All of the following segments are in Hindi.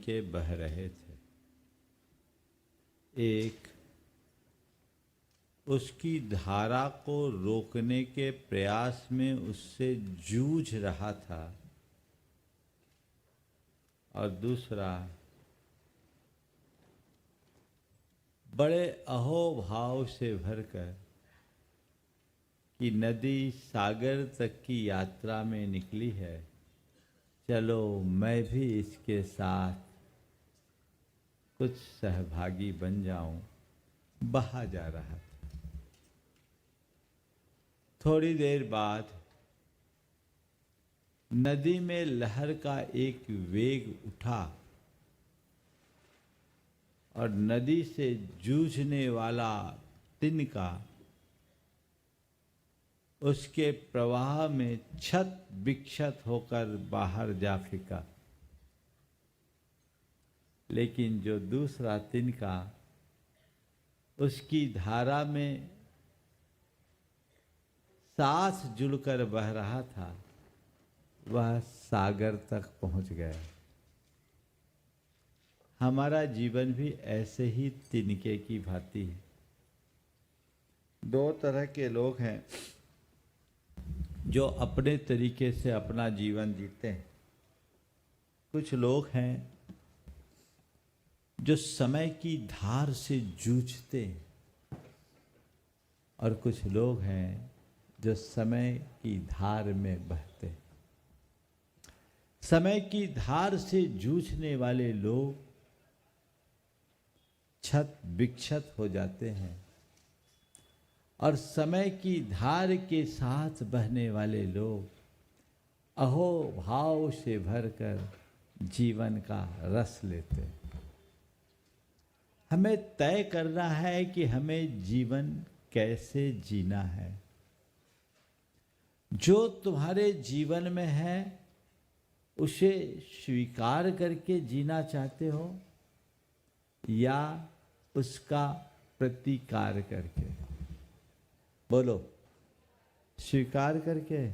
तिनके बह रहे थे। एक उसकी धारा को रोकने के प्रयास में उससे जूझ रहा था और दूसरा बड़े अहोभाव से भरकर कि नदी सागर तक की यात्रा में निकली है, चलो मैं भी इसके साथ कुछ सहभागी बन जाऊं, बहा जा रहा था। थोड़ी देर बाद नदी में लहर का एक वेग उठा और नदी से जूझने वाला तिनका उसके प्रवाह में छत विक्षत होकर बाहर जा फेंका। लेकिन जो दूसरा तिनका उसकी धारा में साथ जुड़कर बह रहा था, वह सागर तक पहुंच गया। हमारा जीवन भी ऐसे ही तिनके की भांति है। दो तरह के लोग हैं जो अपने तरीके से अपना जीवन जीते हैं। कुछ लोग हैं जो समय की धार से जूझते हैं और कुछ लोग हैं जो समय की धार में बहते हैं। समय की धार से जूझने वाले लोग छत विक्षत हो जाते हैं और समय की धार के साथ बहने वाले लोग अहोभाव से भरकर जीवन का रस लेते हैं। हमें तय करना है कि हमें जीवन कैसे जीना है। जो तुम्हारे जीवन में है उसे स्वीकार करके जीना चाहते हो या उसका प्रतिकार करके? बोलो। स्वीकार करके?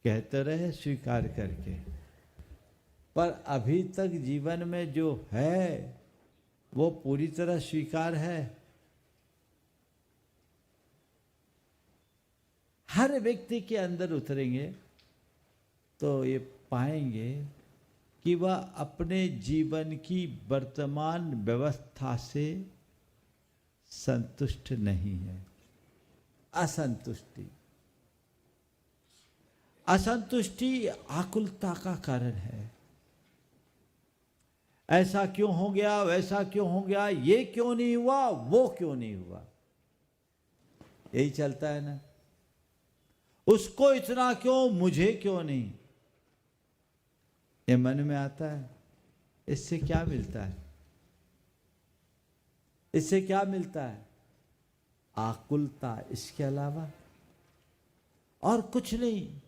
कहते रहे स्वीकार करके, पर अभी तक जीवन में जो है वो पूरी तरह स्वीकार है? हर व्यक्ति के अंदर उतरेंगे तो ये पाएंगे कि वह अपने जीवन की वर्तमान व्यवस्था से संतुष्ट नहीं है। असंतुष्टि आकुलता का कारण है। ऐसा क्यों हो गया, वैसा क्यों हो गया, ये क्यों नहीं हुआ, वो क्यों नहीं हुआ, यही चलता है ना। उसको इतना क्यों, मुझे क्यों नहीं, ये मन में आता है। इससे क्या मिलता है? इससे क्या मिलता है? आकुलता, इसके अलावा और कुछ नहीं।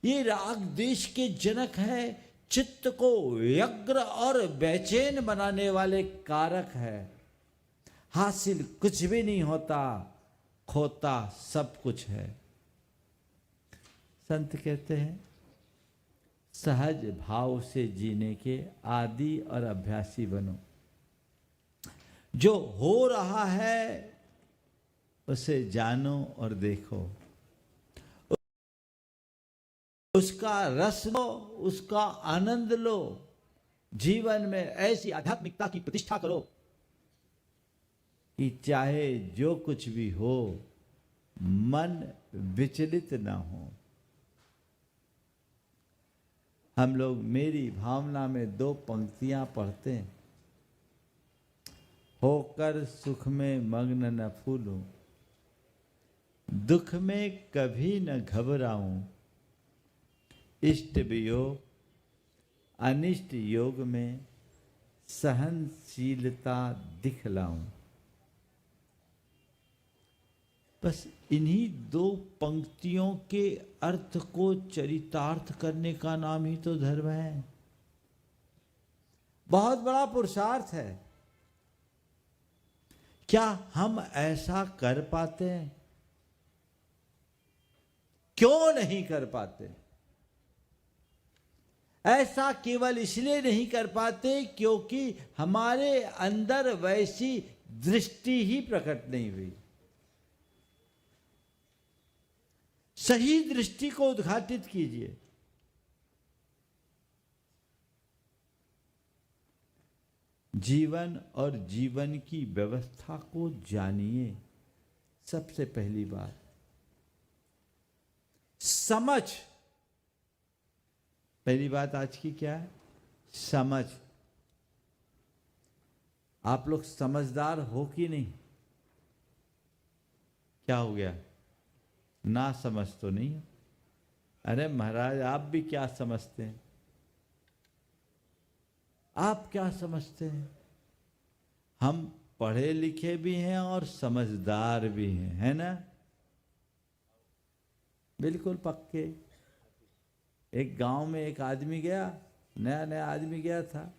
ये राग द्वेष के जनक है, चित्त को व्यग्र और बेचैन बनाने वाले कारक है। हासिल कुछ भी नहीं होता, खोता सब कुछ है। संत कहते हैं सहज भाव से जीने के आदी और अभ्यासी बनो। जो हो रहा है उसे जानो और देखो, उसका रस लो, उसका आनंद लो। जीवन में ऐसी आध्यात्मिकता की प्रतिष्ठा करो कि चाहे जो कुछ भी हो मन विचलित ना हो। हम लोग मेरी भावना में दो पंक्तियां पढ़ते हैं। होकर सुख में मग्न न फूलूं, दुख में कभी न घबराऊं, इष्ट वियोग अनिष्ट योग में सहनशीलता दिखलाऊं। बस इन्हीं दो पंक्तियों के अर्थ को चरितार्थ करने का नाम ही तो धर्म है। बहुत बड़ा पुरुषार्थ है। क्या हम ऐसा कर पाते हैं? क्यों नहीं कर पाते? ऐसा केवल इसलिए नहीं कर पाते क्योंकि हमारे अंदर वैसी दृष्टि ही प्रकट नहीं हुई। सही दृष्टि को उद्घाटित कीजिए। जीवन और जीवन की व्यवस्था को जानिए। सबसे पहली बात समझ। पहली बात आज की क्या है? समझ। आप लोग समझदार हो कि नहीं? क्या हो गया? ना समझ तो नहीं हो? अरे महाराज, आप भी क्या समझते हैं? आप क्या समझते हैं? हम पढ़े लिखे भी हैं और समझदार भी हैं, है ना? बिल्कुल पक्के। एक गांव में एक आदमी गया, नया नया आदमी गया था।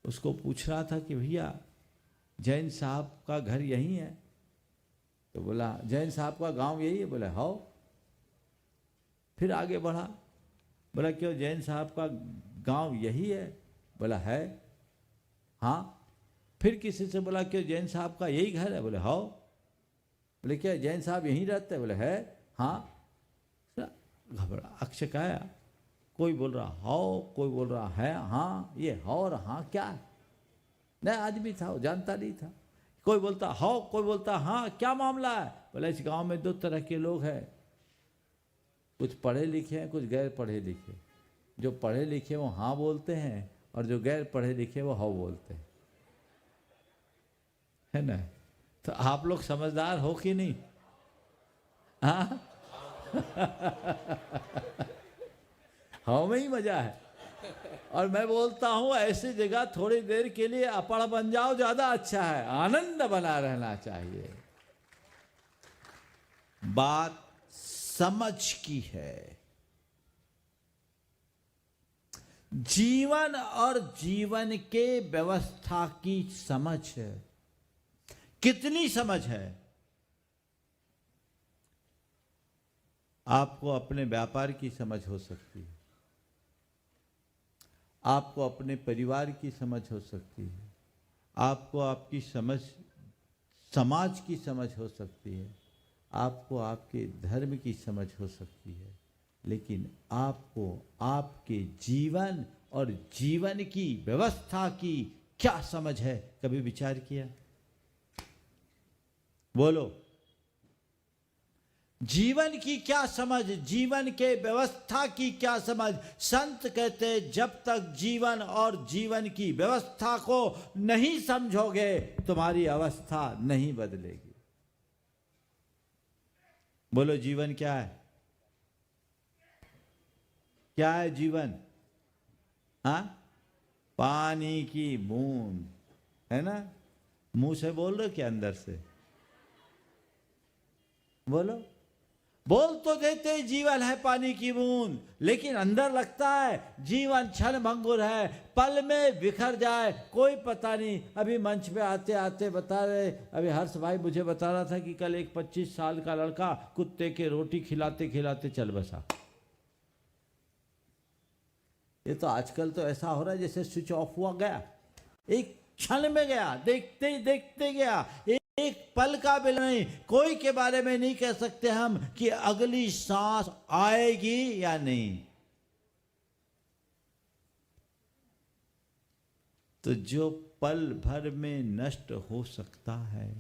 उसको पूछ रहा था कि भैया जैन साहब का घर यहीं है? तो बोला जैन साहब का गांव यही है? बोला हाँ। फिर आगे बढ़ा, बोला क्यों जैन साहब का गांव यही है? बोला है। हाँ। फिर किसी से बोला क्यों जैन साहब का यही घर है? बोले हाँ। बोले क्या जैन साहब यहीं रहते हैं? बोले है। हाँ। घबरा अक्षकाया। कोई बोल रहा हाँ, कोई बोल रहा है हाँ। ये हाँ और हाँ क्या है? नया आदमी था, वो जानता नहीं था। कोई बोलता हाँ, कोई बोलता हाँ। क्या मामला है? बोला इस गांव में दो तरह के लोग हैं, कुछ पढ़े लिखे हैं, कुछ गैर पढ़े लिखे। जो पढ़े लिखे वो हाँ बोलते हैं और जो गैर पढ़े लिखे वो हाँ बोलते हैं, है ना? तो आप लोग समझदार हो कि नहीं? हाँ। हाँ में ही मजा है। और मैं बोलता हूं ऐसी जगह थोड़ी देर के लिए अपड़ बन जाओ, ज्यादा अच्छा है। आनंद बना रहना चाहिए। बात समझ की है। जीवन और जीवन के व्यवस्था की समझ है। कितनी समझ है? आपको अपने व्यापार की समझ हो सकती है, आपको अपने परिवार की समझ हो सकती है, आपको आपकी समझ समाज की समझ हो सकती है, आपको आपके धर्म की समझ हो सकती है, लेकिन आपको आपके जीवन और जीवन की व्यवस्था की क्या समझ है? कभी विचार किया? बोलो। जीवन की क्या समझ, जीवन के व्यवस्था की क्या समझ? संत कहते जब तक जीवन और जीवन की व्यवस्था को नहीं समझोगे तुम्हारी अवस्था नहीं बदलेगी। बोलो जीवन क्या है? क्या है जीवन? हाँ, पानी की बूंद, है ना? मुंह से बोल रहे क्या अंदर से? बोलो। बोल तो देते जीवन है पानी की बूंद, लेकिन अंदर लगता है जीवन क्षण भंगुर है, पल में बिखर जाए, कोई पता नहीं। अभी मंच पे आते आते बता रहे, अभी हर्ष भाई मुझे बता रहा था कि कल एक 25 साल का लड़का कुत्ते के रोटी खिलाते खिलाते चल बसा। ये तो आजकल तो ऐसा हो रहा है जैसे स्विच ऑफ हुआ गया, एक क्षण में गया, देखते देखते गया, एक पल का भी नहीं। कोई के बारे में नहीं कह सकते हम कि अगली सांस आएगी या नहीं। तो जो पल भर में नष्ट हो सकता है,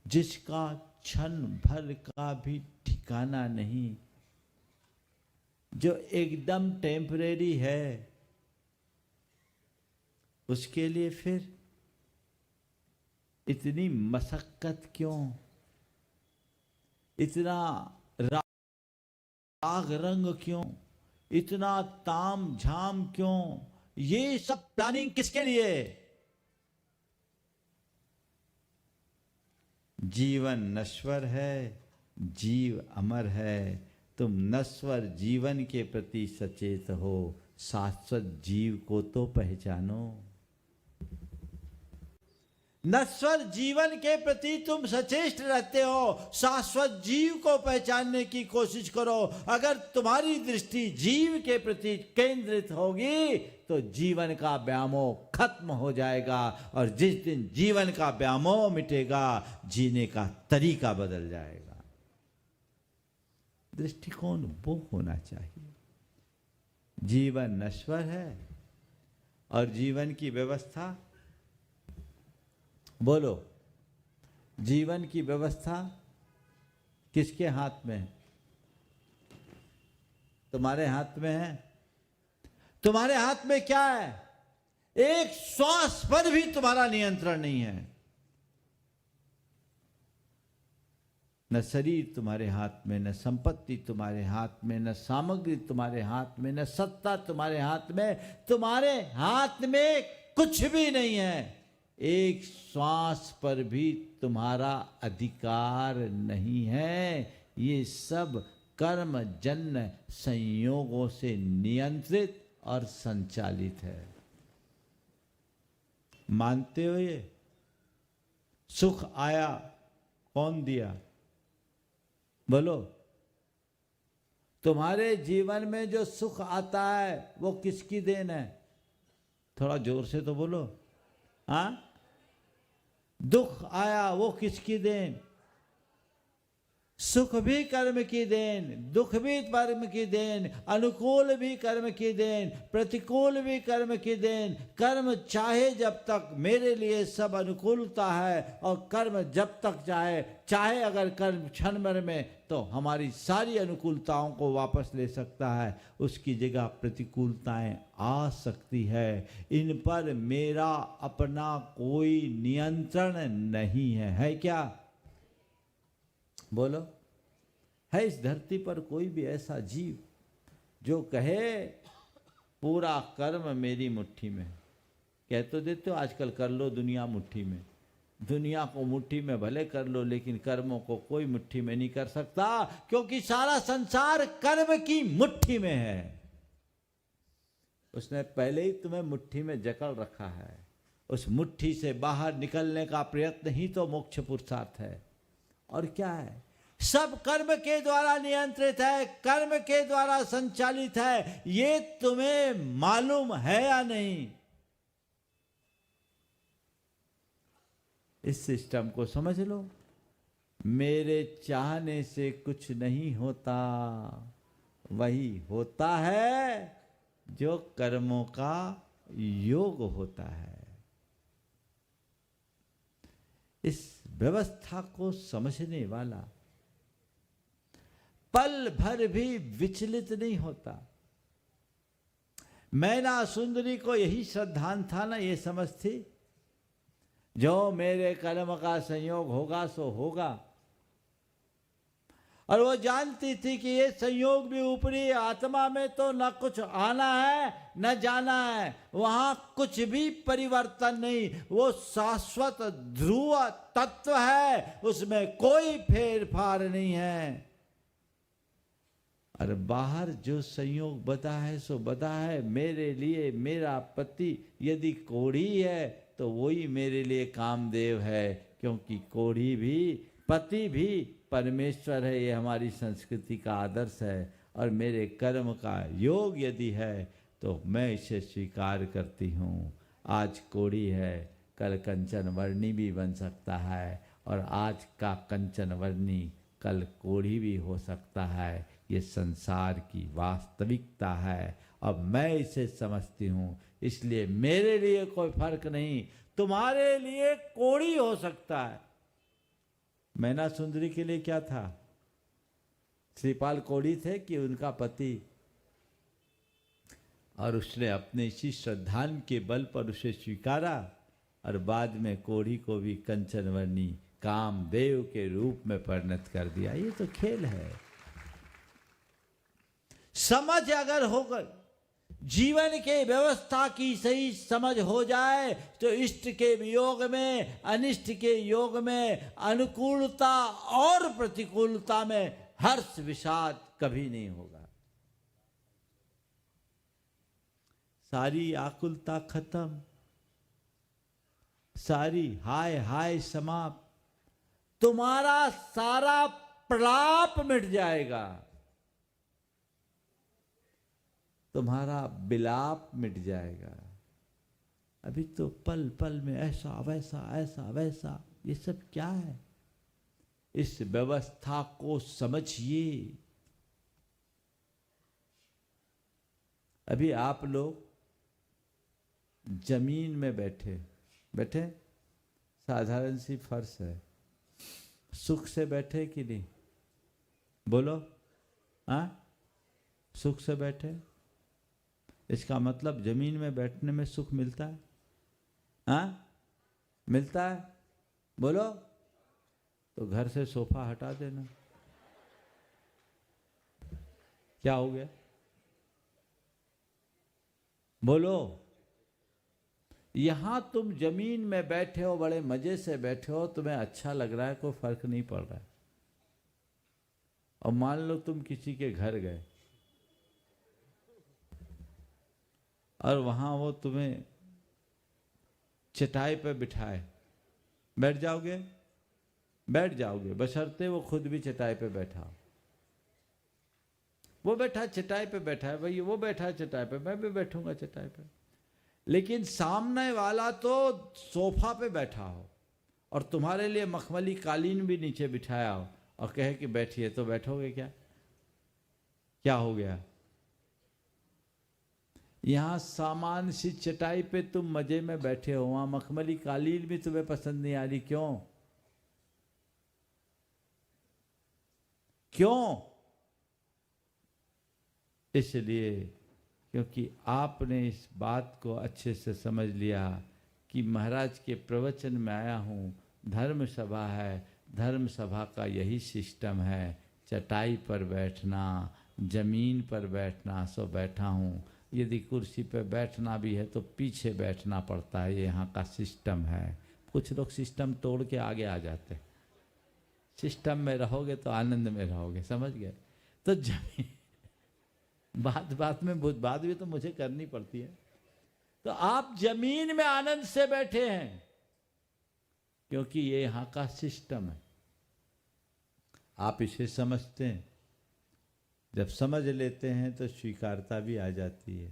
जिसका क्षण भर का भी ठिकाना नहीं, जो एकदम टेम्परेरी है, उसके लिए फिर इतनी मशक्कत क्यों? इतना राग रंग क्यों? इतना ताम झाम क्यों? ये सब प्लानिंग किसके लिए? जीवन नश्वर है, जीव अमर है। तुम नश्वर जीवन के प्रति सचेत हो, शाश्वत जीव को तो पहचानो। नश्वर जीवन के प्रति तुम सचेष्ट रहते हो, शाश्वत जीव को पहचानने की कोशिश करो। अगर तुम्हारी दृष्टि जीव के प्रति केंद्रित होगी तो जीवन का व्यामोह खत्म हो जाएगा, और जिस दिन जीवन का व्यामोह मिटेगा जीने का तरीका बदल जाएगा। दृष्टिकोण वो होना चाहिए। जीवन नश्वर है और जीवन की व्यवस्था, बोलो, जीवन की व्यवस्था किसके हाथ में है? तुम्हारे हाथ में है। तुम्हारे हाथ में क्या है? एक श्वास पर भी तुम्हारा नियंत्रण नहीं है। न शरीर तुम्हारे हाथ में, न संपत्ति तुम्हारे हाथ में, न सामग्री तुम्हारे हाथ में, न सत्ता तुम्हारे हाथ में। तुम्हारे हाथ में कुछ भी नहीं है। एक श्वास पर भी तुम्हारा अधिकार नहीं है। ये सब कर्मजन्य संयोगों से नियंत्रित और संचालित है। मानते हो ये? सुख आया, कौन दिया? बोलो। तुम्हारे जीवन में जो सुख आता है वो किसकी देन है? थोड़ा जोर से तो बोलो। हाँ, दुख आया वो किसकी देन? सुख भी कर्म की देन, दुख भी कर्म की देन, अनुकूल भी कर्म की देन, प्रतिकूल भी कर्म की देन। कर्म चाहे जब तक मेरे लिए सब अनुकूलता है, और कर्म जब तक चाहे अगर कर्म क्षण भर में तो हमारी सारी अनुकूलताओं को वापस ले सकता है, उसकी जगह प्रतिकूलताएं आ सकती है। इन पर मेरा अपना कोई नियंत्रण नहीं है क्या? बोलो। है इस धरती पर कोई भी ऐसा जीव जो कहे पूरा कर्म मेरी मुट्ठी में? कह तो देते हो आजकल, कर लो दुनिया मुट्ठी में। दुनिया को मुट्ठी में भले कर लो, लेकिन कर्मों को कोई मुट्ठी में नहीं कर सकता, क्योंकि सारा संसार कर्म की मुट्ठी में है। उसने पहले ही तुम्हें मुट्ठी में जकड़ रखा है। उस मुट्ठी से बाहर निकलने का प्रयत्न ही तो मोक्ष पुरुषार्थ है। और क्या है? सब कर्म के द्वारा नियंत्रित है, कर्म के द्वारा संचालित है। ये तुम्हें मालूम है या नहीं? इस सिस्टम को समझ लो। मेरे चाहने से कुछ नहीं होता, वही होता है जो कर्मों का योग होता है। इस व्यवस्था को समझने वाला पल भर भी विचलित नहीं होता। मैना सुंदरी को यही श्रद्धांत था ना, ये समझ थी, जो मेरे कर्म का संयोग होगा सो होगा। और वो जानती थी कि ये संयोग भी ऊपरी आत्मा में तो न कुछ आना है न जाना है, वहां कुछ भी परिवर्तन नहीं। वो शाश्वत ध्रुव तत्व है, उसमें कोई फेरफार नहीं है। और बाहर जो संयोग बता है सो बता है। मेरे लिए मेरा पति यदि कोढ़ी है तो वही मेरे लिए कामदेव है, क्योंकि कोढ़ी भी पति भी परमेश्वर है। ये हमारी संस्कृति का आदर्श है। और मेरे कर्म का योग यदि है तो मैं इसे स्वीकार करती हूँ। आज कोढ़ी है, कल कंचन वर्णी भी बन सकता है, और आज का कंचन वर्णी कल कोढ़ी भी हो सकता है। ये संसार की वास्तविकता है। अब मैं इसे समझती हूँ, इसलिए मेरे लिए कोई फर्क नहीं। तुम्हारे लिए कोढ़ी हो सकता है। मैना सुंदरी के लिए क्या था? श्रीपाल कोढ़ी थे कि उनका पति, और उसने अपने इसी श्रद्धान के बल पर उसे स्वीकारा, और बाद में कोढ़ी को भी कंचनवर्णी कामदेव के रूप में परिणत कर दिया। ये तो खेल है। समझ अगर होगा, जीवन के व्यवस्था की सही समझ हो जाए तो इष्ट के वियोग में, अनिष्ट के योग में, अनुकूलता और प्रतिकूलता में हर्ष विषाद कभी नहीं होगा। सारी आकुलता खत्म, सारी हाय हाय समाप्त, तुम्हारा सारा प्रलाप मिट जाएगा, तुम्हारा विलाप मिट जाएगा। अभी तो पल पल में ऐसा वैसा ऐसा वैसा, ये सब क्या है? इस व्यवस्था को समझिए। अभी आप लोग जमीन में बैठे बैठे, साधारण सी फर्श है, सुख से बैठे कि नहीं? बोलो, हाँ? सुख से बैठे? इसका मतलब जमीन में बैठने में सुख मिलता है? हाँ, मिलता है? बोलो। तो घर से सोफा हटा देना। क्या हो गया? बोलो। यहां तुम जमीन में बैठे हो, बड़े मजे से बैठे हो, तुम्हें अच्छा लग रहा है, कोई फर्क नहीं पड़ रहा है। और मान लो तुम किसी के घर गए और वहां वो तुम्हें चटाई पे बिठाए, बैठ जाओगे? बैठ जाओगे, बशर्ते वो खुद भी चटाई पे बैठा हो। वो बैठा चटाई पे बैठा है, भाई वो बैठा है चटाई पे, मैं भी बैठूंगा चटाई पे। लेकिन सामने वाला तो सोफा पे बैठा हो और तुम्हारे लिए मखमली कालीन भी नीचे बिठाया हो और कहे कि बैठिए, तो बैठोगे क्या? क्या हो गया? यहां सामान सी चटाई पे तुम मजे में बैठे हो, वहां मखमली कालीन भी तुम्हें पसंद नहीं आ रही, क्यों? क्यों? इसलिए क्योंकि आपने इस बात को अच्छे से समझ लिया कि महाराज के प्रवचन में आया हूँ, धर्म सभा है, धर्म सभा का यही सिस्टम है, चटाई पर बैठना, जमीन पर बैठना, सो बैठा हूँ। यदि कुर्सी पर बैठना भी है तो पीछे बैठना पड़ता है, ये यहाँ का सिस्टम है। कुछ लोग सिस्टम तोड़ के आगे आ जाते हैं। सिस्टम में रहोगे तो आनंद में रहोगे, समझ गए? तो जमीन, बात बात में बात भी तो मुझे करनी पड़ती है। तो आप जमीन में आनंद से बैठे हैं क्योंकि ये यहां का सिस्टम है। आप इसे समझते हैं, जब समझ लेते हैं तो स्वीकारता भी आ जाती है,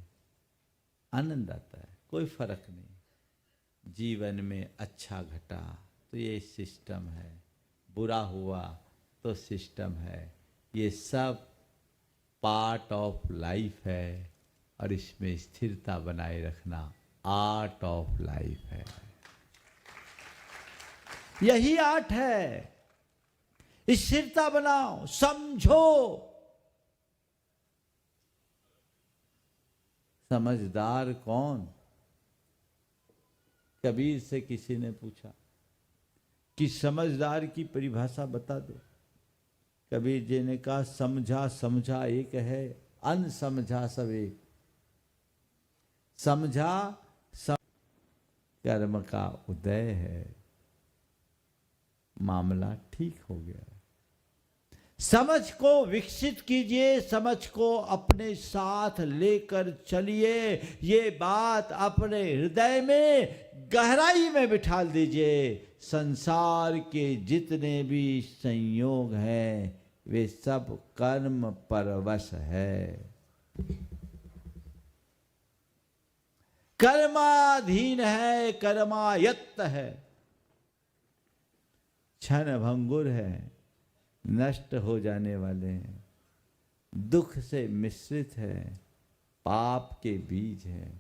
आनंद आता है, कोई फर्क नहीं। जीवन में अच्छा घटा तो ये सिस्टम है, बुरा हुआ तो सिस्टम है, ये सब पार्ट ऑफ लाइफ है और इसमें स्थिरता बनाए रखना आर्ट ऑफ लाइफ है। यही आर्ट है, स्थिरता बनाओ, समझो। समझदार कौन? कबीर से किसी ने पूछा कि समझदार की परिभाषा बता दो। कबीर जी ने कहा, समझा समझा एक है, अनसमझा सब एक। समझा कर्म का उदय है, मामला ठीक हो गया। समझ को विकसित कीजिए, समझ को अपने साथ लेकर चलिए, ये बात अपने हृदय में गहराई में बिठा दीजिए। संसार के जितने भी संयोग हैं वे सब कर्म परवश है, कर्माधीन है, कर्मायत्त है, क्षण भंगुर है, नष्ट हो जाने वाले हैं, दुख से मिश्रित है, पाप के बीज है।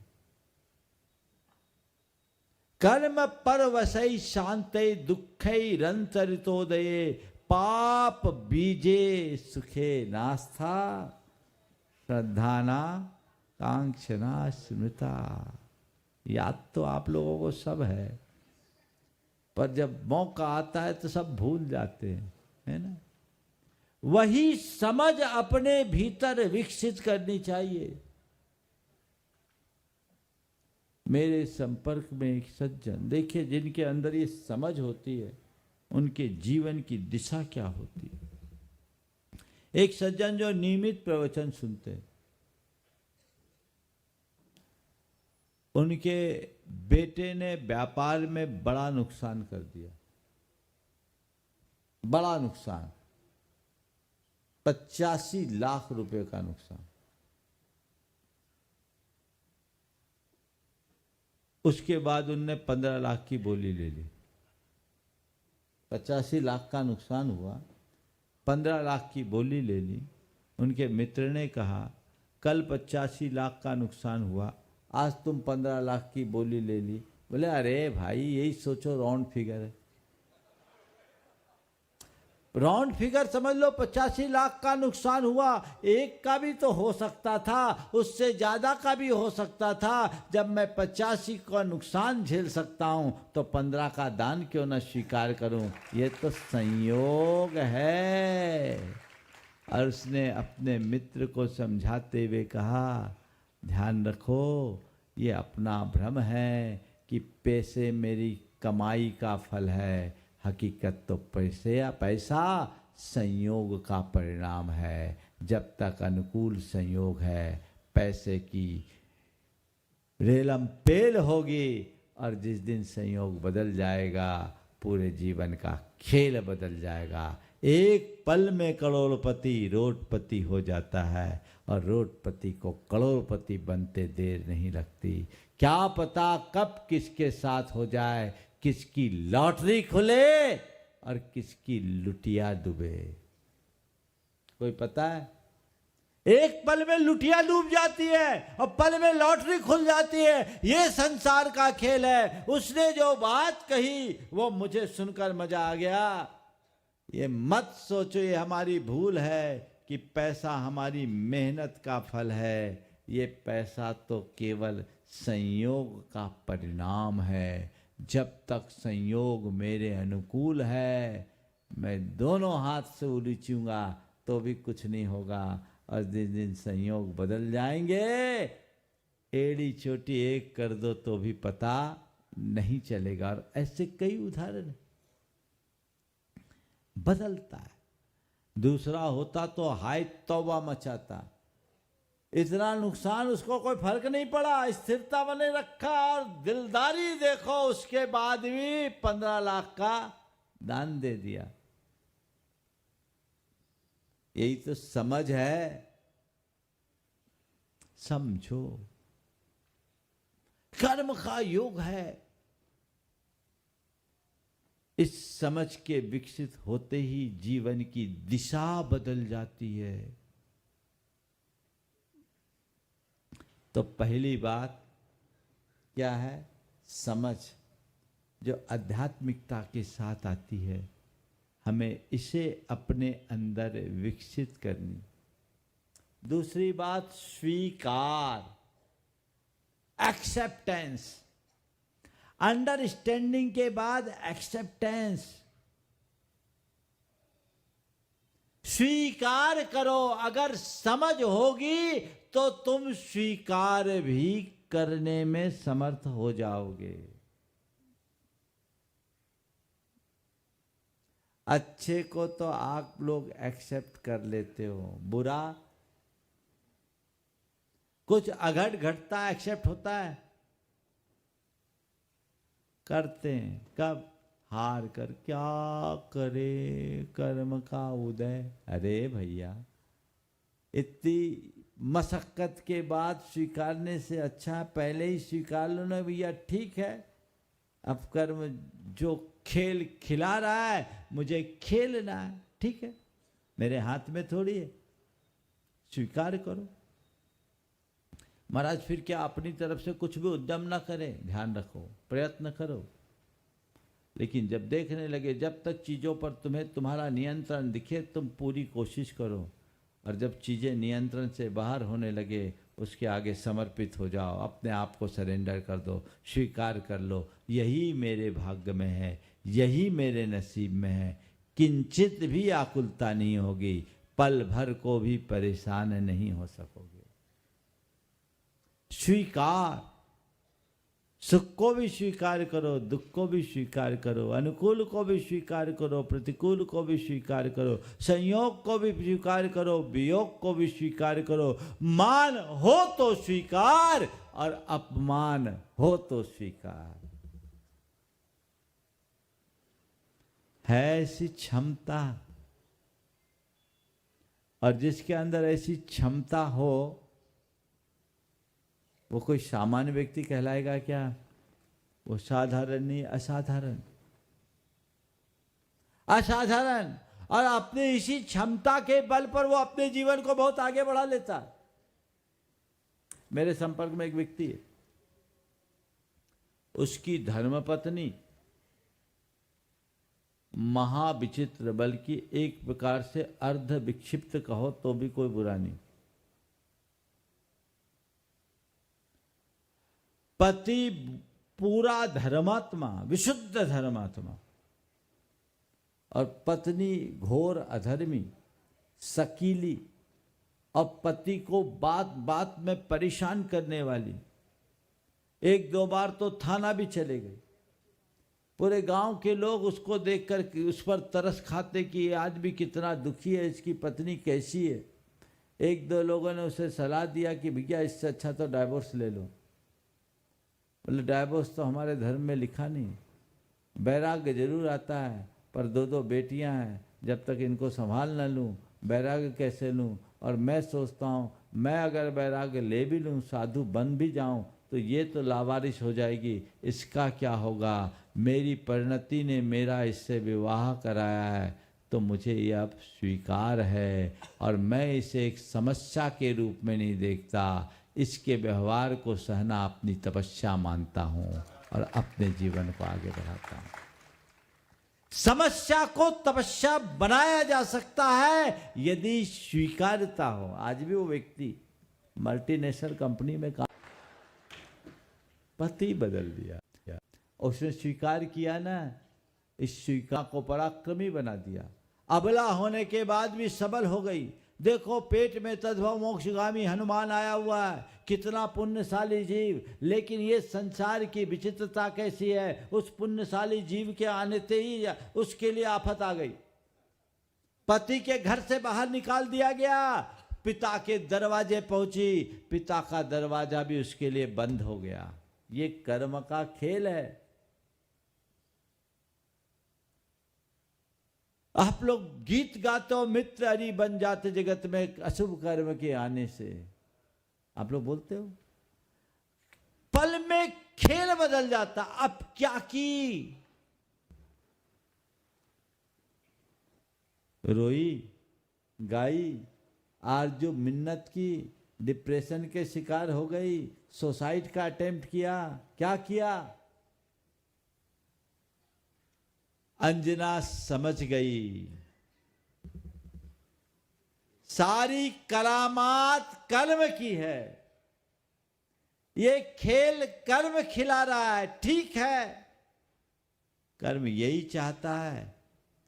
कर्म परवशै शांते दुःखै रंतरितोदये, पाप बीजे सुखे नास्था, श्रद्धाना कांक्षना स्मृता। याद तो आप लोगों को सब है, पर जब मौका आता है तो सब भूल जाते हैं, है ना? वही समझ अपने भीतर विकसित करनी चाहिए। मेरे संपर्क में एक सज्जन, देखिए जिनके अंदर ये समझ होती है उनके जीवन की दिशा क्या होती है। एक सज्जन जो नियमित प्रवचन सुनते हैं, उनके बेटे ने व्यापार में बड़ा नुकसान कर दिया, बड़ा नुकसान, 85 लाख रुपए का नुकसान। उसके बाद उनने 15 लाख की बोली ले ली। 85 लाख का नुकसान हुआ, 15 लाख की बोली ले ली। उनके मित्र ने कहा कल 85 लाख का नुकसान हुआ, आज तुम 15 लाख की बोली ले ली। बोले अरे भाई यही सोचो, राउंड फिगर है, राउंड फिगर समझ लो। 85 लाख का नुकसान हुआ, एक का भी तो हो सकता था, उससे ज्यादा का भी हो सकता था। जब मैं 85 का नुकसान झेल सकता हूं तो 15 का दान क्यों न स्वीकार करूं? ये तो संयोग है। और उसने अपने मित्र को समझाते हुए कहा ध्यान रखो, ये अपना भ्रम है कि पैसे मेरी कमाई का फल है। हकीकत तो पैसा संयोग का परिणाम है। जब तक अनुकूल संयोग है पैसे की रेलम पेल होगी, और जिस दिन संयोग बदल जाएगा पूरे जीवन का खेल बदल जाएगा। एक पल में करोड़पति रोडपति हो जाता है, और रोडपति को करोड़पति बनते देर नहीं लगती। क्या पता कब किसके साथ हो जाए, किसकी लॉटरी खुले और किसकी लुटिया डूबे, कोई पता है? एक पल में लुटिया डूब जाती है और पल में लॉटरी खुल जाती है। ये संसार का खेल है। उसने जो बात कही वो मुझे सुनकर मजा आ गया। ये मत सोचो ये हमारी भूल है कि पैसा हमारी मेहनत का फल है। ये पैसा तो केवल संयोग का परिणाम है। जब तक संयोग मेरे अनुकूल है मैं दोनों हाथ से उलीचूंगा तो भी कुछ नहीं होगा, और जिस दिन संयोग बदल जाएंगे एड़ी चोटी एक कर दो तो भी पता नहीं चलेगा। और ऐसे कई उदाहरण बदलता है। दूसरा होता तो हाय तौबा मचाता, इतना नुकसान उसको कोई फर्क नहीं पड़ा, स्थिरता बने रखा और दिलदारी देखो, उसके बाद भी 15 लाख का दान दे दिया। यही तो समझ है। समझो कर्म का योग है। इस समझ के विकसित होते ही जीवन की दिशा बदल जाती है। तो पहली बात क्या है? समझ जो आध्यात्मिकता के साथ आती है, हमें इसे अपने अंदर विकसित करनी। दूसरी बात स्वीकार, एक्सेप्टेंस। अंडरस्टैंडिंग के बाद एक्सेप्टेंस। स्वीकार करो। अगर समझ होगी तो तुम स्वीकार भी करने में समर्थ हो जाओगे। अच्छे को तो आप लोग एक्सेप्ट कर लेते हो, बुरा कुछ अघट घटता एक्सेप्ट होता है, करते हैं। कब? हार कर। क्या करे कर्म का उदय। अरे भैया इतनी मशक्कत के बाद स्वीकारने से अच्छा पहले ही स्वीकार लो ना भैया, ठीक है अब कर्म जो खेल खिला रहा है मुझे खेलना है, ठीक है, मेरे हाथ में थोड़ी है, स्वीकार करो। महाराज फिर क्या अपनी तरफ से कुछ भी उद्यम ना करें? ध्यान रखो, प्रयत्न करो, लेकिन जब देखने लगे, जब तक चीज़ों पर तुम्हें तुम्हारा नियंत्रण दिखे तुम पूरी कोशिश करो, और जब चीज़ें नियंत्रण से बाहर होने लगे उसके आगे समर्पित हो जाओ, अपने आप को सरेंडर कर दो, स्वीकार कर लो यही मेरे भाग्य में है, यही मेरे नसीब में है। किंचित भी आकुलता नहीं होगी, पल भर को भी परेशान नहीं हो सकोगे। स्वीकार, सुख को भी स्वीकार करो, दुख को भी स्वीकार करो, अनुकूल को भी स्वीकार करो, प्रतिकूल को भी स्वीकार करो, संयोग को भी स्वीकार करो, वियोग को भी स्वीकार करो। मान हो तो स्वीकार और अपमान हो तो स्वीकार। है ऐसी क्षमता, और जिसके अंदर ऐसी क्षमता हो वो कोई सामान्य व्यक्ति कहलाएगा क्या? वो साधारण नहीं, असाधारण। असाधारण। और अपने इसी क्षमता के बल पर वो अपने जीवन को बहुत आगे बढ़ा लेता। मेरे संपर्क में एक व्यक्ति है, उसकी धर्मपत्नी महाविचित्र, बल्कि एक प्रकार से अर्ध विक्षिप्त कहो तो भी कोई बुरा नहीं। पति पूरा धर्मात्मा, विशुद्ध धर्मात्मा, और पत्नी घोर अधर्मी, सकीली, और पति को बात बात में परेशान करने वाली। एक दो बार तो थाना भी चले गए। पूरे गांव के लोग उसको देखकर उस पर तरस खाते कि ये आदमी कितना दुखी है, इसकी पत्नी कैसी है। एक दो लोगों ने उसे सलाह दिया कि भैया इससे अच्छा तो डाइवोर्स ले लो। बोले डाइवोर्स तो हमारे धर्म में लिखा नहीं। वैराग्य जरूर आता है, पर दो दो बेटियां हैं, जब तक इनको संभाल न लूँ वैराग्य कैसे लूँ। और मैं सोचता हूँ मैं अगर वैराग्य ले भी लूँ, साधु बन भी जाऊँ, तो ये तो लावारिस हो जाएगी, इसका क्या होगा। मेरी परिणति ने मेरा इससे विवाह कराया है, तो मुझे ये अब स्वीकार है, और मैं इसे एक समस्या के रूप में नहीं देखता। इसके व्यवहार को सहना अपनी तपस्या मानता हूँ और अपने जीवन को आगे बढ़ाता हूँ। समस्या को तपस्या बनाया जा सकता है यदि स्वीकारता हो। आज भी वो व्यक्ति मल्टीनेशनल कंपनी में काम, पति बदल दिया, उसने स्वीकार किया ना, इस स्वीकार को पराक्रमी बना दिया। अबला होने के बाद भी सबल हो गई। देखो पेट में तद्भव मोक्षगामी हनुमान आया हुआ है, कितना पुण्यशाली जीव। लेकिन ये संसार की विचित्रता कैसी है, उस पुण्यशाली जीव के आने से ही उसके लिए आफत आ गई। पति के घर से बाहर निकाल दिया गया, पिता के दरवाजे पहुंची, पिता का दरवाजा भी उसके लिए बंद हो गया। ये कर्म का खेल है। आप लोग गीत गाते हो, मित्र हरि बन जाते जगत में अशुभ कर्म के आने से। आप लोग बोलते हो, पल में खेल बदल जाता। अब क्या की, रोई गाई, आरजू मिन्नत की, डिप्रेशन के शिकार हो गई, सुसाइड का अटेम्प्ट किया, क्या किया। अंजना समझ गई सारी करामात कर्म की है, ये खेल कर्म खिला रहा है। ठीक है, कर्म यही चाहता है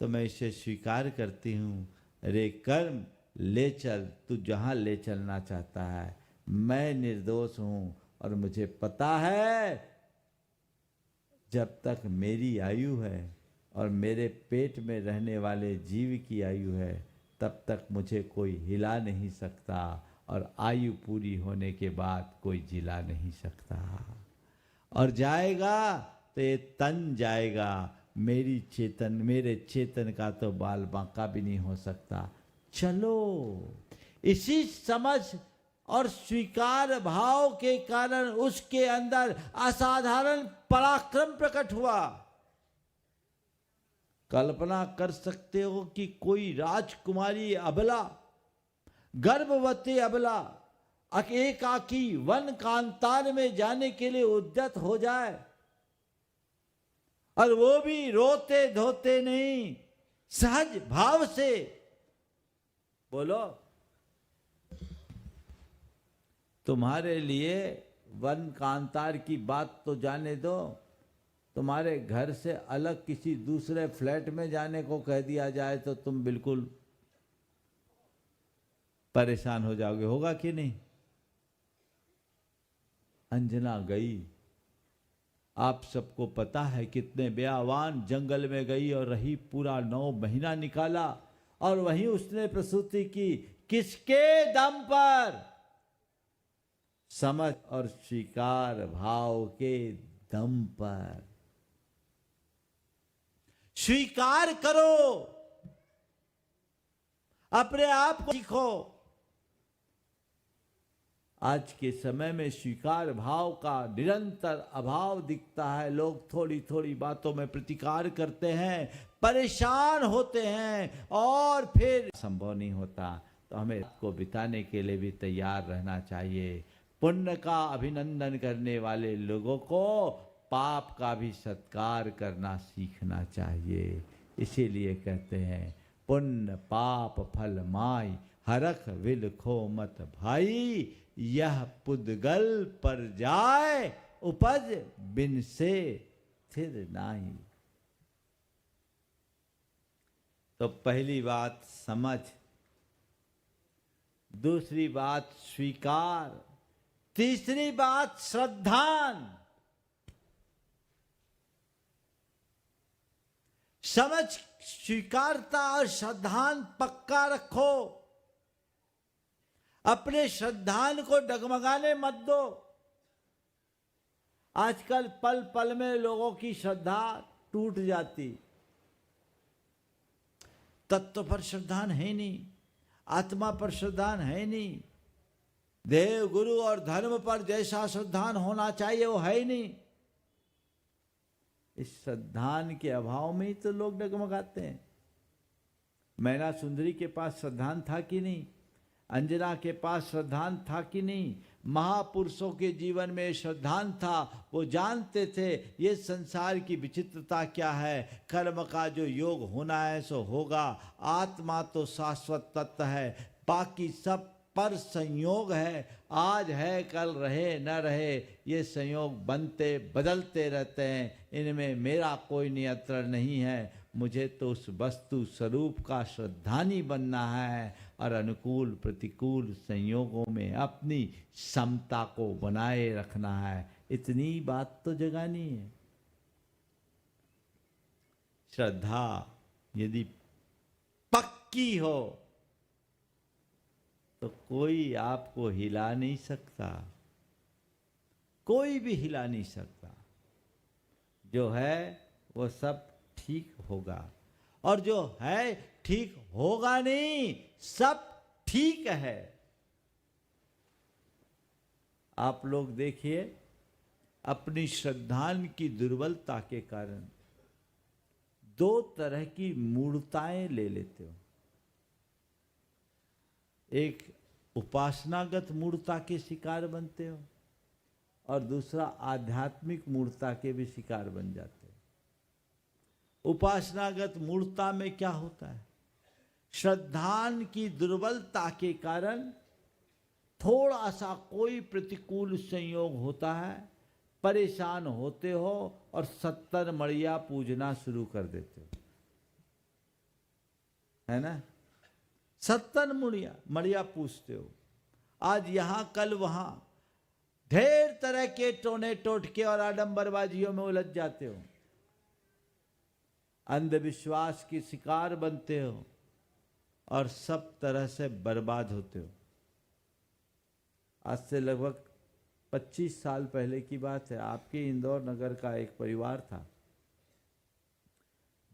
तो मैं इसे स्वीकार करती हूं। अरे कर्म ले चल, तू जहां ले चलना चाहता है। मैं निर्दोष हूं और मुझे पता है जब तक मेरी आयु है और मेरे पेट में रहने वाले जीव की आयु है, तब तक मुझे कोई हिला नहीं सकता, और आयु पूरी होने के बाद कोई जिला नहीं सकता। और जाएगा तो ये तन जाएगा, मेरी चेतन, मेरे चेतन का तो बाल बांका भी नहीं हो सकता। चलो, इसी समझ और स्वीकार भाव के कारण उसके अंदर असाधारण पराक्रम प्रकट हुआ। कल्पना कर सकते हो कि कोई राजकुमारी अबला, गर्भवती अबला, एकाकी वन कांतार में जाने के लिए उद्यत हो जाए, और वो भी रोते धोते नहीं, सहज भाव से। बोलो, तुम्हारे लिए वन कांतार की बात तो जाने दो, तुम्हारे घर से अलग किसी दूसरे फ्लैट में जाने को कह दिया जाए तो तुम बिल्कुल परेशान हो जाओगे। होगा कि नहीं? अंजना गई, आप सबको पता है कितने बेआवान जंगल में गई और रही, पूरा 9 महीना निकाला और वहीं उसने प्रसूति की। किसके दम पर? समझ और स्वीकार भाव के दम पर। स्वीकार करो, अपने आप को सीखो। आज के समय में स्वीकार भाव का निरंतर अभाव दिखता है। लोग थोड़ी थोड़ी बातों में प्रतिकार करते हैं, परेशान होते हैं और फिर संभव नहीं होता। तो हमें को बिताने के लिए भी तैयार रहना चाहिए। पुण्य का अभिनंदन करने वाले लोगों को पाप का भी सत्कार करना सीखना चाहिए। इसीलिए कहते हैं पुण्य पाप फल माई, हरख विलखो मत भाई। यह पुद्गल पर जाए, उपज बिन से थिर नाही। तो पहली बात समझ, दूसरी बात स्वीकार, तीसरी बात श्रद्धान। समझ, स्वीकारता और श्रद्धान पक्का रखो। अपने श्रद्धान को डगमगाने मत दो। आजकल पल पल में लोगों की श्रद्धा टूट जाती। तत्व पर श्रद्धान है नहीं, आत्मा पर श्रद्धान है नहीं, देव गुरु और धर्म पर जैसा श्रद्धान होना चाहिए वो है ही नहीं। इस श्रद्धान के अभाव में ही तो लोग डगमगाते हैं। मैना सुंदरी के पास श्रद्धान था कि नहीं? अंजना के पास श्रद्धान था कि नहीं? महापुरुषों के जीवन में श्रद्धान था। वो जानते थे ये संसार की विचित्रता क्या है। कर्म का जो योग होना है सो होगा। आत्मा तो शाश्वत तत्व है, बाकी सब पर संयोग है। आज है कल रहे न रहे, ये संयोग बनते बदलते रहते हैं। इनमें मेरा कोई नियंत्रण नहीं है। मुझे तो उस वस्तु स्वरूप का श्रद्धानी बनना है और अनुकूल प्रतिकूल संयोगों में अपनी समता को बनाए रखना है। इतनी बात तो जगानी है। श्रद्धा यदि पक्की हो तो कोई आपको हिला नहीं सकता, कोई भी हिला नहीं सकता। जो है वो सब ठीक होगा, और जो है ठीक होगा नहीं, सब ठीक है। आप लोग देखिए, अपनी श्रद्धान की दुर्बलता के कारण 2 तरह की मूर्ताएं ले लेते हो। एक उपासनागत मूर्ता के शिकार बनते हो और दूसरा आध्यात्मिक मूर्ता के भी शिकार बन जाते हो। उपासनागत मूर्ता में क्या होता है? श्रद्धान की दुर्बलता के कारण थोड़ा सा कोई प्रतिकूल संयोग होता है, परेशान होते हो और 70 मड़िया पूजना शुरू कर देते हो, है ना? 70 मड़िया पूछते हो, आज यहां कल वहां, ढेर तरह के टोने टोटके और आडंबरबाजियों में उलझ जाते हो, अंधविश्वास की शिकार बनते हो और सब तरह से बर्बाद होते हो। आज से लगभग 25 साल पहले की बात है। आपके इंदौर नगर का एक परिवार था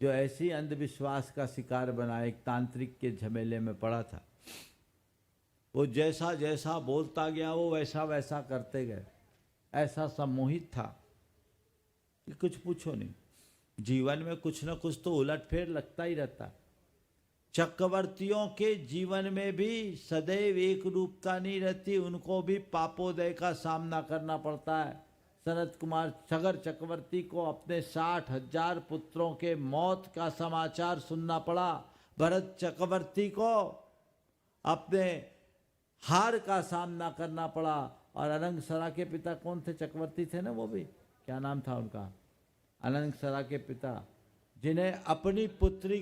जो ऐसी अंधविश्वास का शिकार बना, एक तांत्रिक के झमेले में पड़ा था। वो जैसा जैसा बोलता गया वो वैसा वैसा करते गए। ऐसा सम्मोहित था कि कुछ पूछो नहीं। जीवन में कुछ न कुछ तो उलटफेर लगता ही रहता। चक्रवर्तियों के जीवन में भी सदैव एक रूपता नहीं रहती, उनको भी पापोदय का सामना करना पड़ता है। सनत कुमार सगर चक्रवर्ती को अपने 60,000 पुत्रों के मौत का समाचार सुनना पड़ा। भरत चक्रवर्ती को अपने हार का सामना करना पड़ा। और अनंगसरा के पिता कौन थे? चक्रवर्ती थे ना, वो भी, क्या नाम था उनका? अनंगसरा के पिता, जिन्हें अपनी पुत्री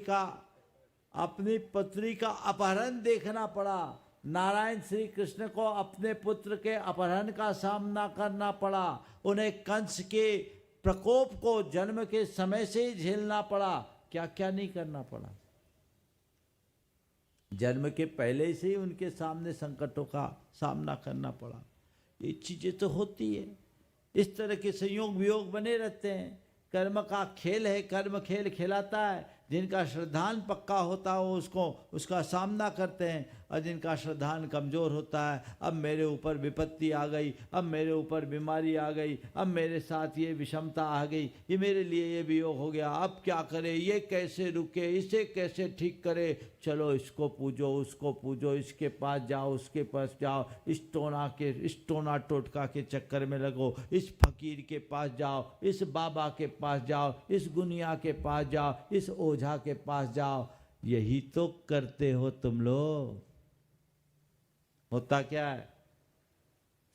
का अपहरण देखना पड़ा। नारायण श्री कृष्ण को अपने पुत्र के अपहरण का सामना करना पड़ा। उन्हें कंस के प्रकोप को जन्म के समय से ही झेलना पड़ा, क्या क्या नहीं करना पड़ा। जन्म के पहले से ही उनके सामने संकटों का सामना करना पड़ा। ये चीजें तो होती है, इस तरह के संयोग वियोग बने रहते हैं। कर्म का खेल है, कर्म खेल खिलाता है। जिनका श्रद्धान पक्का होता है वो उसका सामना करते हैं, और जिनका श्रद्धान कमज़ोर होता है, अब मेरे ऊपर विपत्ति आ गई, अब मेरे ऊपर बीमारी आ गई, अब मेरे साथ ये विषमता आ गई, ये मेरे लिए ये वियोग हो गया, अब क्या करे, ये कैसे रुके, इसे कैसे ठीक करे। चलो इसको पूजो, उसको पूजो, इसके पास जाओ, उसके पास जाओ, इस टोना टोटका के चक्कर में लगो, इस फकीर के पास जाओ, इस बाबा के पास जाओ, इस गुनिया के पास जाओ, इस ओझा के पास जाओ। यही तो करते हो तुम लोग। होता क्या है,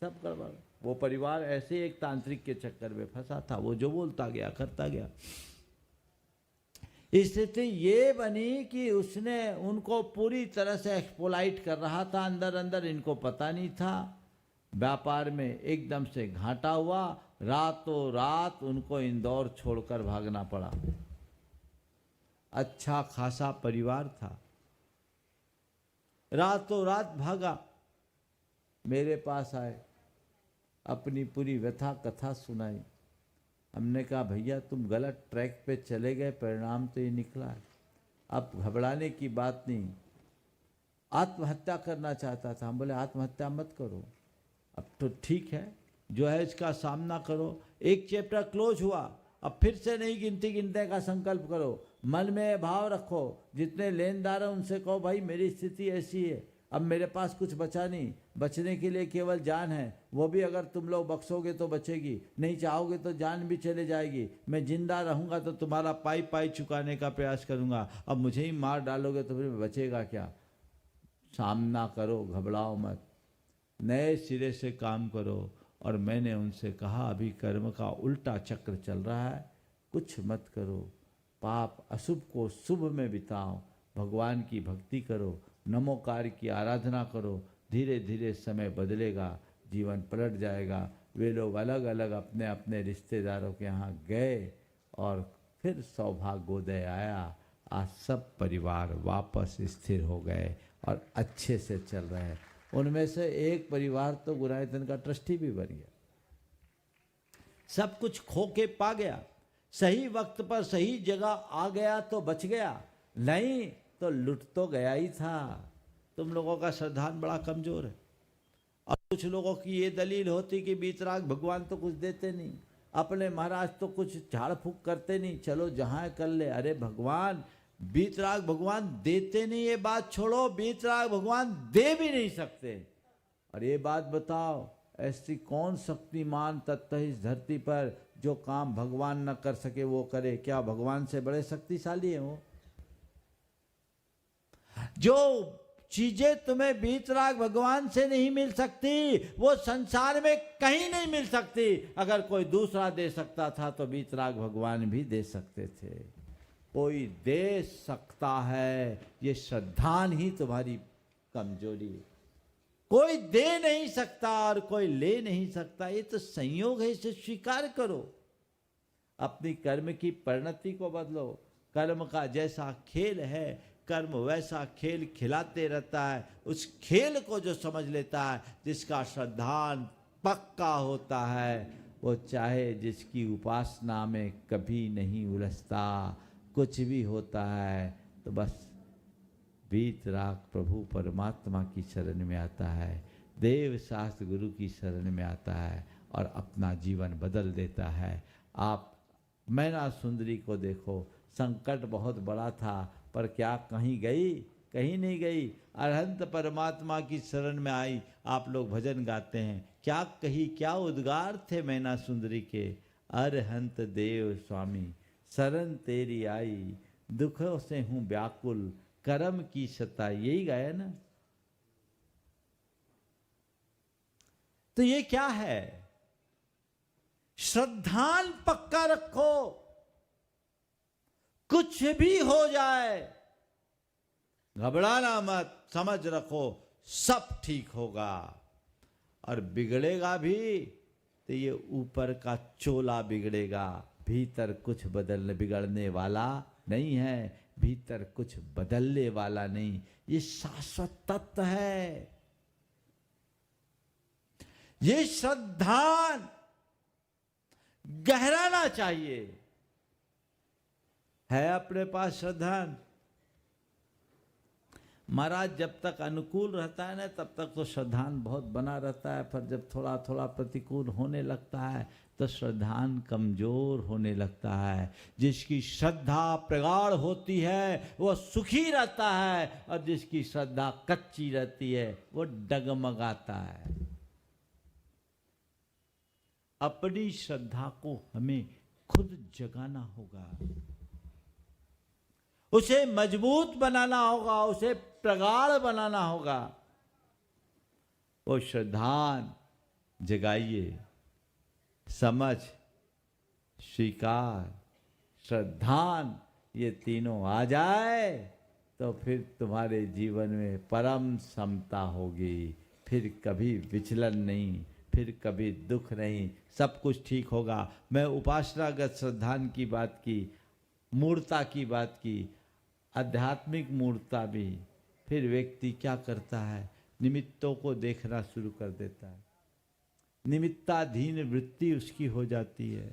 सब गड़बड़। वो परिवार ऐसे एक तांत्रिक के चक्कर में फंसा था, वो जो बोलता गया करता गया। स्थिति ये बनी कि उसने उनको पूरी तरह से एक्सप्लॉइट कर रहा था, अंदर अंदर इनको पता नहीं था। व्यापार में एकदम से घाटा हुआ, रातों रात उनको इंदौर छोड़कर भागना पड़ा। अच्छा खासा परिवार था, रातों रात भागा। मेरे पास आए, अपनी पूरी व्यथा कथा सुनाई। हमने कहा भैया तुम गलत ट्रैक पे चले गए, परिणाम तो ये निकला है। अब घबराने की बात नहीं। आत्महत्या करना चाहता था, हम बोले आत्महत्या मत करो, अब तो ठीक है, जो है इसका सामना करो। एक चैप्टर क्लोज हुआ, अब फिर से नहीं गिनने का संकल्प करो। मन में भाव रखो, जितने लेनदार हैं उनसे कहो भाई मेरी स्थिति ऐसी है, अब मेरे पास कुछ बचा नहीं, बचने के लिए केवल जान है, वो भी अगर तुम लोग बख्शोगे तो बचेगी, नहीं चाहोगे तो जान भी चले जाएगी। मैं जिंदा रहूंगा तो तुम्हारा पाई पाई चुकाने का प्रयास करूंगा, अब मुझे ही मार डालोगे तो फिर बचेगा क्या। सामना करो, घबराओ मत, नए सिरे से काम करो। और मैंने उनसे कहा अभी कर्म का उल्टा चक्र चल रहा है, कुछ मत करो, पाप अशुभ को शुभ में बिताओ, भगवान की भक्ति करो, नमोकार की आराधना करो, धीरे धीरे समय बदलेगा, जीवन पलट जाएगा। वे लोग अलग अलग अपने अपने रिश्तेदारों के यहाँ गए और फिर सौभाग्योदय आया। आज सब परिवार वापस स्थिर हो गए और अच्छे से चल रहे हैं। उनमें से एक परिवार तो गुरायतन का ट्रस्टी भी बन गया। सब कुछ खो के पा गया, सही वक्त पर सही जगह आ गया तो बच गया, नहीं तो लुट तो गया ही था। तुम लोगों का श्रद्धान बड़ा कमजोर है। और कुछ लोगों की ये दलील होती कि बीतराग भगवान तो कुछ देते नहीं, अपने महाराज तो कुछ झाड़ फूक करते नहीं, चलो जहाँ कर ले। अरे भगवान, बीतराग भगवान देते नहीं ये बात छोड़ो, बीतराग भगवान दे भी नहीं सकते। और ये बात बताओ, ऐसी कौन शक्तिमान तत्व इस धरती पर जो काम भगवान न कर सके वो करे? क्या भगवान से बड़े शक्तिशाली है वो? जो चीजें तुम्हें बीतराग भगवान से नहीं मिल सकती वो संसार में कहीं नहीं मिल सकती। अगर कोई दूसरा दे सकता था तो बीतराग भगवान भी दे सकते थे। कोई दे सकता है, ये श्रद्धान ही तुम्हारी कमजोरी है। कोई दे नहीं सकता और कोई ले नहीं सकता, ये तो संयोग है, इसे स्वीकार करो। अपनी कर्म की परिणति को बदलो। कर्म का जैसा खेल है, कर्म वैसा खेल खिलाते रहता है। उस खेल को जो समझ लेता है, जिसका श्रद्धान पक्का होता है, वो चाहे जिसकी उपासना में कभी नहीं उलझता, कुछ भी होता है तो बस बीतराग प्रभु परमात्मा की शरण में आता है, देव शास्त्र गुरु की शरण में आता है और अपना जीवन बदल देता है। आप मैना सुंदरी को देखो, संकट बहुत बड़ा था पर क्या कहीं गई? कहीं नहीं गई। अरहंत परमात्मा की शरण में आई। आप लोग भजन गाते हैं, क्या कही, क्या उद्गार थे मैना सुंदरी के। अरहंत देव स्वामी शरण तेरी आई, दुखों से हूं व्याकुल, कर्म की सताई। यही गाया ना। तो ये क्या है? श्रद्धान पक्का रखो, कुछ भी हो जाए घबराना मत, समझ रखो सब ठीक होगा। और बिगड़ेगा भी तो ये ऊपर का चोला बिगड़ेगा, भीतर कुछ बिगड़ने वाला नहीं है, भीतर कुछ बदलने वाला नहीं। ये शाश्वत तत्व है। ये श्रद्धान गहराना चाहिए। है अपने पास श्रद्धान? महाराज जब तक अनुकूल रहता है ना तब तक तो श्रद्धान बहुत बना रहता है, पर जब थोड़ा थोड़ा प्रतिकूल होने लगता है तो श्रद्धान कमजोर होने लगता है। जिसकी श्रद्धा प्रगाढ़ होती है वो सुखी रहता है, और जिसकी श्रद्धा कच्ची रहती है वो डगमगाता है। अपनी श्रद्धा को हमें खुद जगाना होगा, उसे मजबूत बनाना होगा, उसे प्रगाढ़ बनाना होगा। वो श्रद्धान जगाइए। समझ, स्वीकार, श्रद्धान, ये तीनों आ जाए तो फिर तुम्हारे जीवन में परम समता होगी। फिर कभी विचलन नहीं, फिर कभी दुख नहीं, सब कुछ ठीक होगा। मैं उपासनागत श्रद्धान की बात की, मूर्ता की बात की, आध्यात्मिक मूर्ता भी। फिर व्यक्ति क्या करता है, निमित्तों को देखना शुरू कर देता है, निमित्ताधीन वृत्ति उसकी हो जाती है।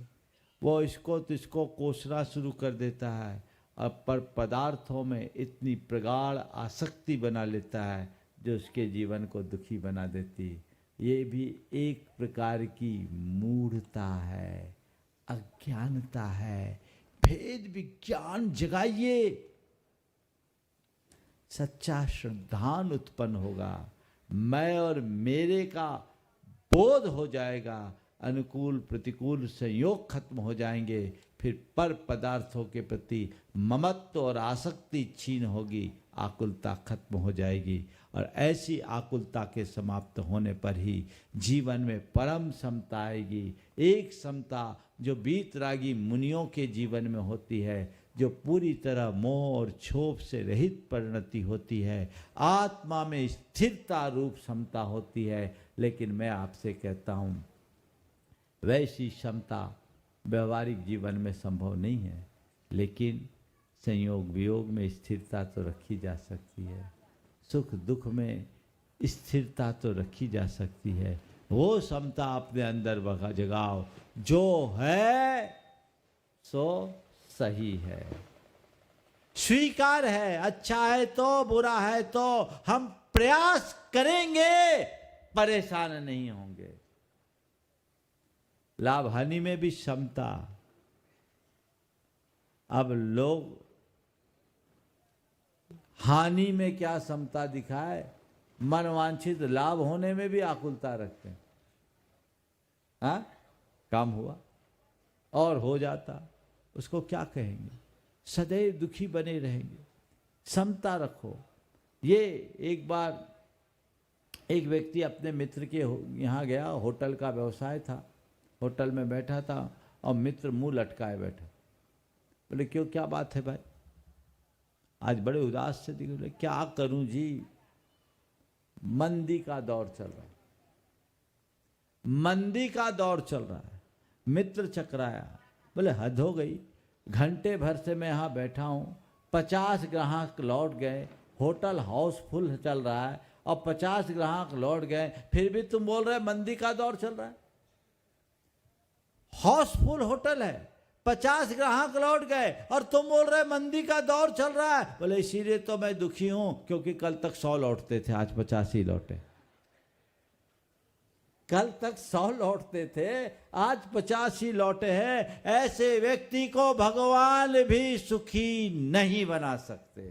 वो इसको तिसको कोसना शुरू कर देता है, और पर पदार्थों में इतनी प्रगाढ़ आसक्ति बना लेता है जो उसके जीवन को दुखी बना देती। ये भी एक प्रकार की मूढ़ता है, अज्ञानता है। भेद विज्ञान जगाइए, सच्चा श्रद्धान उत्पन्न होगा, मैं और मेरे का बोध हो जाएगा, अनुकूल प्रतिकूल संयोग खत्म हो जाएंगे। फिर पर पदार्थों के प्रति ममत्व और आसक्ति छीन होगी, आकुलता खत्म हो जाएगी। और ऐसी आकुलता के समाप्त होने पर ही जीवन में परम समता आएगी। एक समता जो बीतरागी मुनियों के जीवन में होती है, जो पूरी तरह मोह और क्षोभ से रहित परिणति होती है, आत्मा में स्थिरता रूप समता होती है। लेकिन मैं आपसे कहता हूँ वैसी क्षमता व्यवहारिक जीवन में संभव नहीं है, लेकिन संयोग वियोग में स्थिरता तो रखी जा सकती है, सुख दुख में स्थिरता तो रखी जा सकती है। वो समता अपने अंदर जगाओ, जो है सो सही है, स्वीकार है, अच्छा है तो बुरा है तो हम प्रयास करेंगे, परेशान नहीं होंगे। लाभ हानि में भी समता। अब लोग हानि में क्या समता दिखाए, मनवांछित लाभ होने में भी आकुलता रखते हैं। हाँ, काम हुआ और हो जाता, उसको क्या कहेंगे, सदैव दुखी बने रहेंगे। समता रखो। ये एक बार एक व्यक्ति अपने मित्र के यहाँ गया, होटल का व्यवसाय था, होटल में बैठा था और मित्र मुंह लटकाए बैठा। बोले क्यों, क्या बात है भाई, आज बड़े उदास से दिखे। बोले क्या करूं जी, मंदी का दौर चल रहा है, मंदी का दौर चल रहा है। मित्र चकराया, बोले हद हो गई, घंटे भर से मैं यहाँ बैठा हूँ, 50 ग्राहक लौट गए, होटल हाउसफुल चल रहा है और 50 ग्राहक लौट गए, फिर भी तुम बोल रहे मंदी का दौर चल रहा है। हाउसफुल होटल है, 50 ग्राहक लौट गए और तुम बोल रहे मंदी का दौर चल रहा है। बोले इसीलिए तो मैं दुखी हूं, क्योंकि कल तक 100 लौटते थे, आज 50 ही लौटे। कल तक 100 लौटते थे, आज 50 ही लौटे हैं। ऐसे व्यक्ति को भगवान भी सुखी नहीं बना सकते।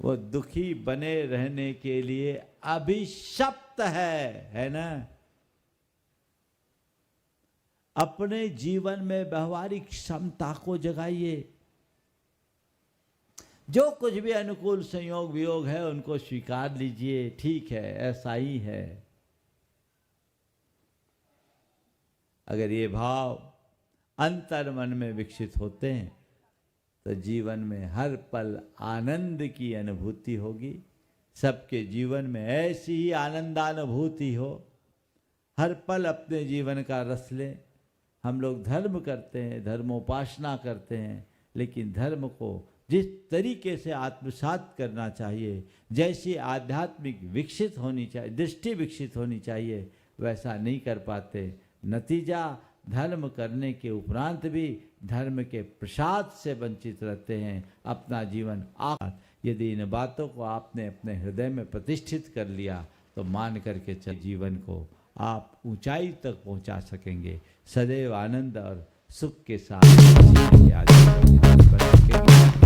वो दुखी बने रहने के लिए अभिशप्त है ना। अपने जीवन में व्यवहारिक क्षमता को जगाइए। जो कुछ भी अनुकूल संयोग वियोग है उनको स्वीकार लीजिए, ठीक है, ऐसा ही है। अगर ये भाव अंतर मन में विकसित होते हैं तो जीवन में हर पल आनंद की अनुभूति होगी। सबके जीवन में ऐसी ही आनंदानुभूति हो, हर पल अपने जीवन का रस लें। हम लोग धर्म करते हैं, धर्मोपासना करते हैं, लेकिन धर्म को जिस तरीके से आत्मसात करना चाहिए, जैसी आध्यात्मिक विकसित होनी चाहिए, दृष्टि विकसित होनी चाहिए, वैसा नहीं कर पाते। नतीजा धर्म करने के उपरांत भी धर्म के प्रसाद से वंचित रहते हैं। अपना जीवन आप यदि इन बातों को आपने अपने हृदय में प्रतिष्ठित कर लिया तो मान करके चल जीवन को आप ऊंचाई तक पहुंचा सकेंगे। सदैव आनंद और सुख के साथ जीवन के आगे बढ़ सकेंगे।